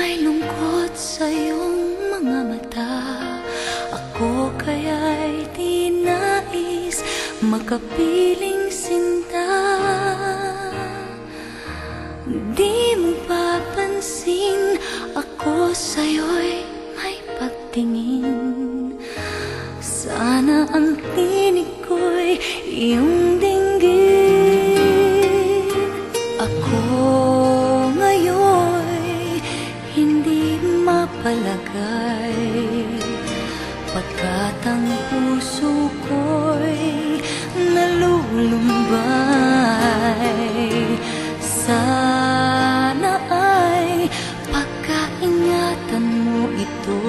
may lungkot sa iyong mga mata. Ako kaya'y di nais makapiling sinta. Di mo papansin, ako sa'yo'y may pagtingin. Sana ang tinig ko'y iyong dinggin. Ako ngayon'y hindi mapalagay, pagkat ang puso ko'y nalulumbay. Sana ay pagkaingatan mo ito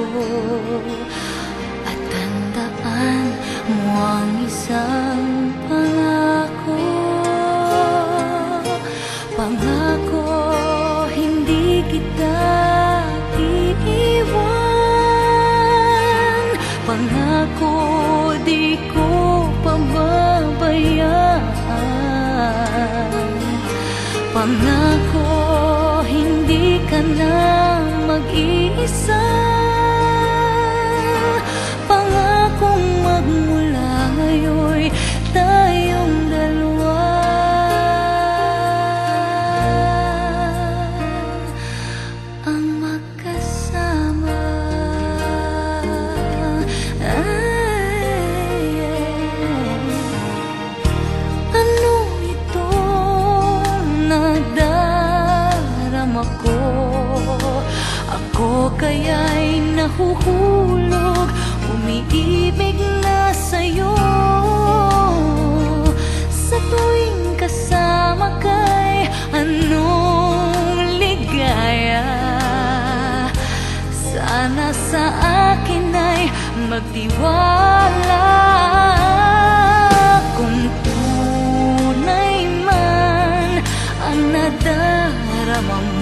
at tandaan mo ang isang pangako. Pangako, hindi kita iiwan. Pangako, di ko pababayaan. Pangako, hindi ka na mag-iisa. Pangakong magmula ngayon'y tayong dalawa ang magkasama. Ano ito nadarama ko? Ako kaya'y nahuhulog, umiibig na sa'yo. Sa tuwing kasama ka'y anong ligaya. Sana sa akin ay magtiwala. Kung tunay man ang nadarama mo,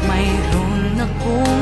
mayroon akong